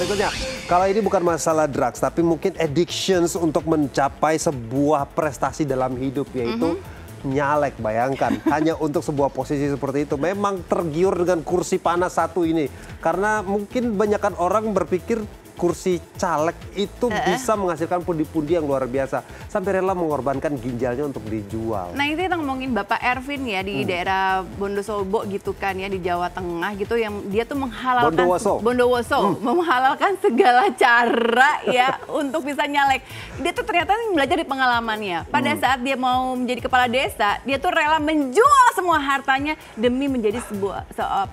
berikutnya. Kalau ini bukan masalah drugs, tapi mungkin addictions untuk mencapai sebuah prestasi dalam hidup, yaitu nyalek. Bayangkan, hanya untuk sebuah posisi seperti itu. Memang tergiur dengan kursi panas satu ini. Karena mungkin banyakkan orang berpikir kursi caleg itu bisa menghasilkan pundi-pundi yang luar biasa. Sampai rela mengorbankan ginjalnya untuk dijual. Nah, itu kita ngomongin Bapak Ervin ya, di daerah Bondosobo gitu kan ya, di Jawa Tengah gitu, yang dia tuh menghalalkan Bondowoso menghalalkan segala cara ya untuk bisa nyalek. Dia tuh ternyata belajar di pengalamannya. Pada saat dia mau menjadi kepala desa, dia tuh rela menjual semua hartanya demi menjadi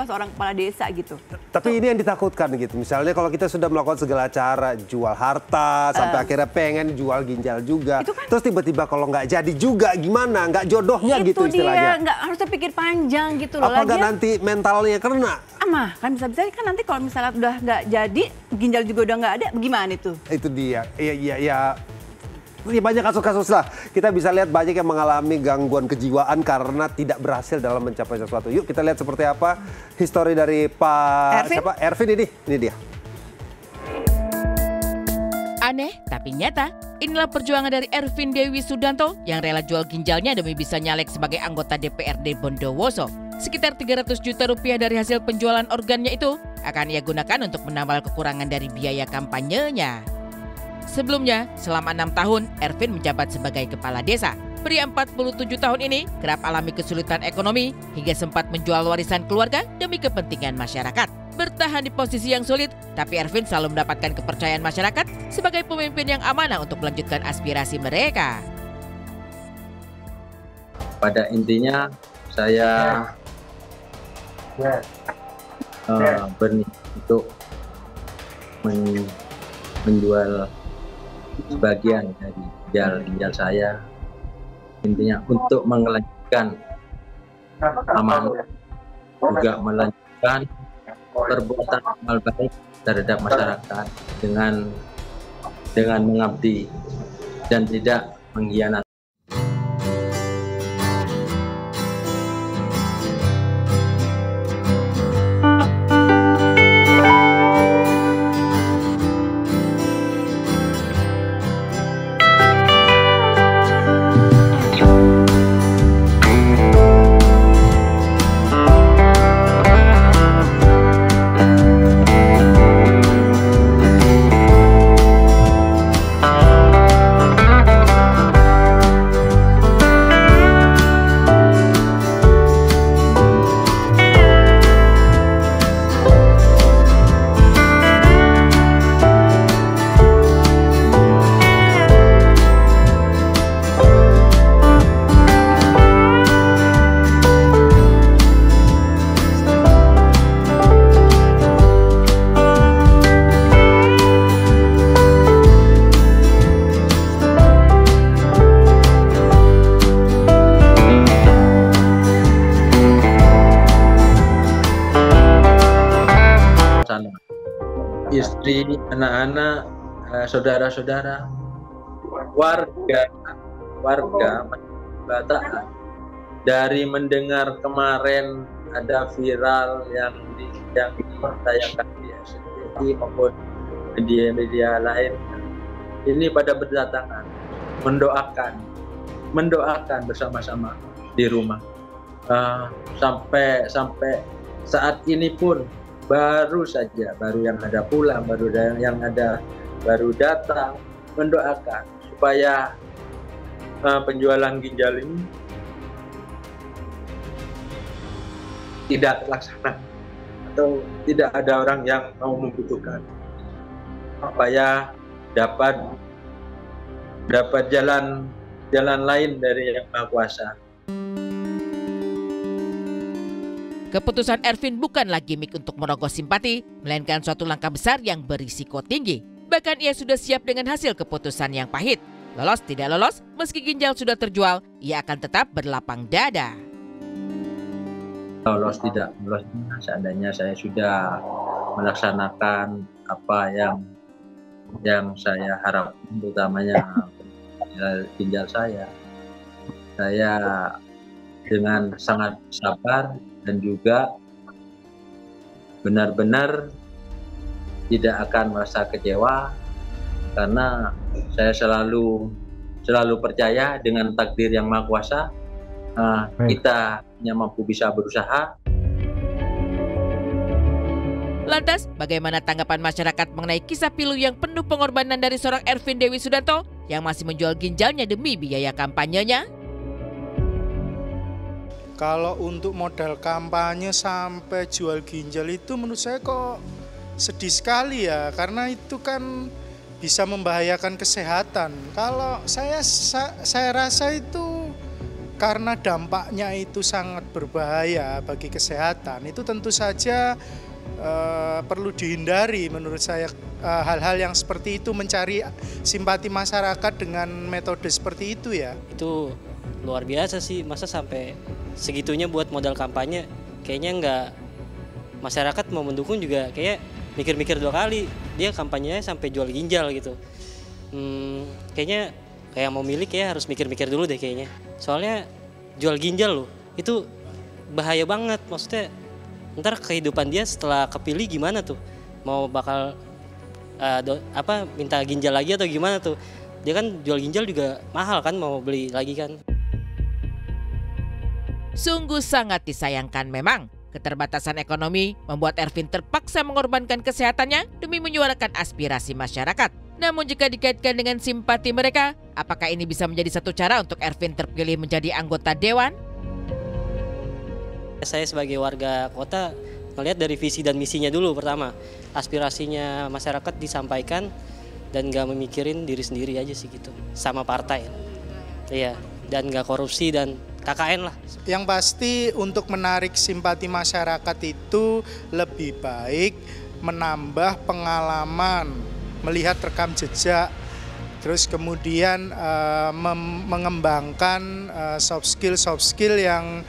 seorang kepala desa gitu. Tapi ini yang ditakutkan gitu. Misalnya kalau kita sudah melakukan segala cara, jual harta, sampai akhirnya pengen jual ginjal juga. Kan, terus tiba-tiba kalau nggak jadi juga gimana? Nggak jodohnya gitu istilahnya. Itu dia, nggak harusnya pikir panjang gitu loh. Apa nggak nanti mentalnya kena? Kan bisa-bisa kan nanti kalau misalnya udah nggak jadi, ginjal juga udah nggak ada, gimana itu? Itu dia, ya banyak kasus-kasus lah. Kita bisa lihat banyak yang mengalami gangguan kejiwaan karena tidak berhasil dalam mencapai sesuatu. Yuk kita lihat seperti apa histori dari Pak Ervin ini dia. Aneh tapi nyata, inilah perjuangan dari Ervin Dewi Sudanto yang rela jual ginjalnya demi bisa nyalek sebagai anggota DPRD Bondowoso. Sekitar 300 juta rupiah dari hasil penjualan organnya itu akan ia gunakan untuk menambal kekurangan dari biaya kampanyenya. Sebelumnya, selama 6 tahun, Ervin menjabat sebagai kepala desa. Pria 47 tahun ini kerap alami kesulitan ekonomi hingga sempat menjual warisan keluarga demi kepentingan masyarakat. Bertahan di posisi yang sulit, tapi Ervin selalu mendapatkan kepercayaan masyarakat sebagai pemimpin yang amanah untuk melanjutkan aspirasi mereka. Pada intinya, saya berniat untuk menjual sebagian dari ginjal saya, intinya untuk melanjutkan amanah, juga melanjutkan perbuatan amal baik terhadap masyarakat dengan mengabdi dan tidak mengkhianati. Istri, anak-anak, saudara-saudara, warga Bataan dari mendengar kemarin ada viral yang ditayangkan di SCTV maupun media-media lain, ini pada berdatangan mendoakan bersama-sama di rumah. Sampai saat ini pun baru yang ada pulang, baru datang mendoakan supaya penjualan ginjal ini tidak terlaksana atau tidak ada orang yang mau membutuhkan, supaya dapat jalan lain dari Yang Maha Kuasa. Keputusan Ervin bukanlah gimmick untuk merogoh simpati, melainkan suatu langkah besar yang berisiko tinggi. Bahkan ia sudah siap dengan hasil keputusan yang pahit. Lolos tidak lolos, meski ginjal sudah terjual, ia akan tetap berlapang dada. Lolos tidak lolos, seandainya saya sudah melaksanakan apa yang saya harapkan, utamanya ginjal saya dengan sangat sabar dan juga benar-benar tidak akan merasa kecewa karena saya selalu percaya dengan takdir yang Maha Kuasa. Kita hanya mampu bisa berusaha. Lantas, bagaimana tanggapan masyarakat mengenai kisah pilu yang penuh pengorbanan dari seorang Ervin Dewi Sudanto yang masih menjual ginjalnya demi biaya kampanyenya? Kalau untuk modal kampanye sampai jual ginjal itu menurut saya kok sedih sekali ya, karena itu kan bisa membahayakan kesehatan. Kalau saya rasa itu karena dampaknya itu sangat berbahaya bagi kesehatan, itu tentu saja perlu dihindari menurut saya. Hal-hal yang seperti itu, mencari simpati masyarakat dengan metode seperti itu ya. Itu luar biasa sih, masa sampai segitunya buat modal kampanye. Kayaknya nggak, masyarakat mau mendukung juga kayak mikir-mikir 2 kali. Dia kampanyenya sampai jual ginjal gitu. Kayaknya kayak mau milih kayak harus mikir-mikir dulu deh kayaknya. Soalnya jual ginjal loh, itu bahaya banget. Maksudnya ntar kehidupan dia setelah kepilih gimana tuh? Mau bakal minta ginjal lagi atau gimana tuh? Dia kan jual ginjal juga mahal kan, mau beli lagi kan. Sungguh sangat disayangkan memang. Keterbatasan ekonomi membuat Ervin terpaksa mengorbankan kesehatannya demi menyuarakan aspirasi masyarakat. Namun jika dikaitkan dengan simpati mereka, apakah ini bisa menjadi satu cara untuk Ervin terpilih menjadi anggota dewan? Saya sebagai warga kota melihat dari visi dan misinya dulu pertama. Aspirasinya masyarakat disampaikan dan gak memikirin diri sendiri aja sih gitu. Sama partai. Iya, dan gak korupsi dan KKN lah. Yang pasti untuk menarik simpati masyarakat itu lebih baik menambah pengalaman, melihat rekam jejak, terus kemudian mengembangkan soft skill yang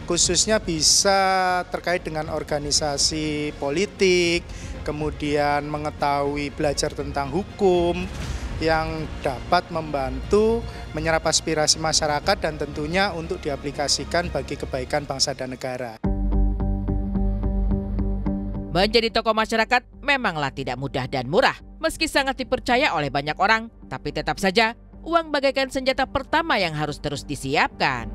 khususnya bisa terkait dengan organisasi politik, kemudian mengetahui belajar tentang hukum yang dapat membantu menyerap aspirasi masyarakat dan tentunya untuk diaplikasikan bagi kebaikan bangsa dan negara. Menjadi tokoh masyarakat memanglah tidak mudah dan murah. Meski sangat dipercaya oleh banyak orang, tapi tetap saja uang bagaikan senjata pertama yang harus terus disiapkan.